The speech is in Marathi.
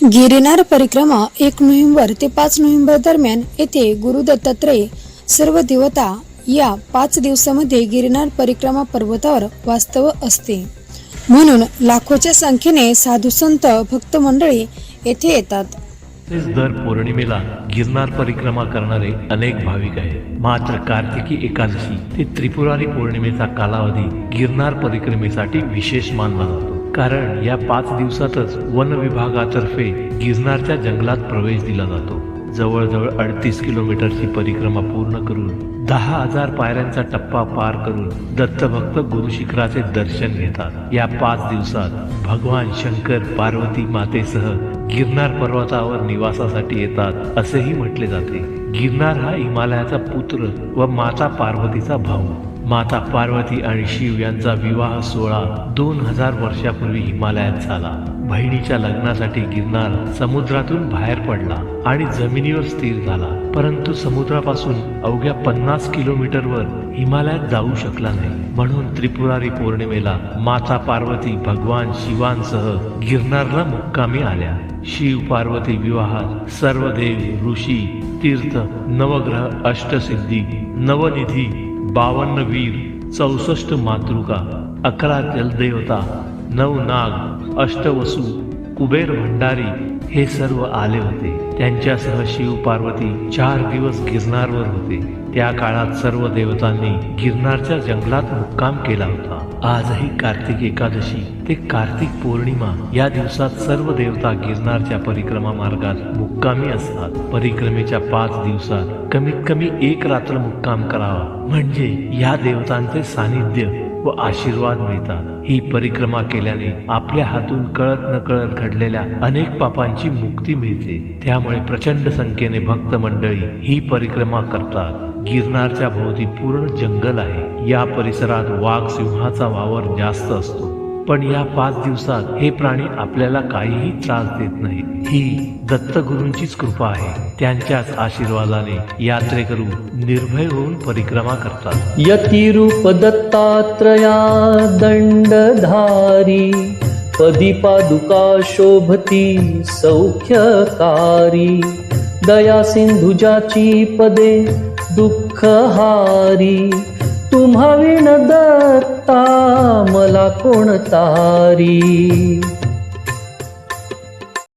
गिरनार परिक्रमा 1 नोव्हेंबर ते 5 नोव्हेंबर दरम्यान येथे गुरु दत्तात्रय सर्व देवता या 5 दिवसामध्ये गिरनार परिक्रमा पर्वतावर वास्तव असते, म्हणून लाखोच्या संख्येने साधू संत भक्त मंडळी येथे येतात। दर पौर्णिमेला गिरनार परिक्रमा करणारे अनेक भाविक आहेत। मात्र कार्तिकी एकादशी ते त्रिपुरारी पौर्णिमेचा कालावधी गिरनार परिक्रमेसाठी विशेष मानला जातो, कारण या 5 दिवसातच वन विभागातर्फे गिरनारच्या जंगलात प्रवेश दिला जातो। जवळजवळ 38 किलोमीटरची परिक्रमा पूर्ण करून 10,000 पायऱ्यांचा टप्पा पार करून दत्तभक्त गुरु शिखराचे दर्शन घेतात। या 5 दिवसात भगवान शंकर पार्वती मातेसह गिरनार पर्वतावर निवासासाठी येतात असेही म्हटले जाते। गिरनार हा हिमालयाचा पुत्र व माता पार्वतीचा भाऊ। माता पार्वती आणि शिव यांचा विवाह सोहळा 2000 वर्षापूर्वी हिमालयात झाला। बहिणीच्या लग्नासाठी गिरनार समुद्रातून बाहेर पडला आणि जमिनीवर स्थिर झाला, परंतु समुद्रापासून अवघ्या 50 किलोमीटरवर हिमालयात जाऊ शकला नाही। म्हणून त्रिपुरारी पौर्णिमेला माता पार्वती भगवान शिवांसह गिरनारला मुक्कामी आल्या। शिव पार्वती विवाहात सर्व देव, ऋषी, तीर्थ, नवग्रह, अष्टसिद्धी, नवनिधी, 52 वीर, 64 मातृका, 11 जलदेवता, 9 नाग, अष्टवसु, कुबेर भंडारी हे सर्व आले होते। त्यांच्यासह शिव पार्वती 4 दिवस गिरनारवर होते। त्या काळात सर्व देवतांनी गिरनारच्या जंगलात मुक्काम केला होता। आजही कार्तिक एकादशी ते कार्तिक पौर्णिमा या दिवसात सर्व देवता गिरनारच्या परिक्रमा मार्गात मुक्कामी असतात। परिक्रमेच्या 5 दिवसात कमीत कमी 1 रात्र मुक्काम करावा, म्हणजे या देवतांचे सानिध्य व आशीर्वाद मिळतात। ही परिक्रमा केल्याने आपल्या हातून कळत नकळत घडलेल्या अनेक पापांची मुक्ती मिळते। त्यामुळे प्रचंड संख्येने भक्त मंडळी ही परिक्रमा करतात। गिरनारच्या भोवती पूर्ण जंगल आहे। या परिसरात वाघ, सिंहाचा वावर जास्त असतो, पण या 5 दिवसात हे प्राणी आपल्याला काहीही त्रास देत नाहीत। ही दत्तगुरूंचीच कृपा आहे। त्यांच्याच आशीर्वादाने यात्रेकरू निर्भय होऊन परिक्रमा करतात। यतिरूप दत्तात्रया दंडधारी, पदी पादुका शोभती सौख्यकारी, दया सिंधुजाची पदे दुःखहारी, तुम्हा विण दत्ता मला कोण तारी।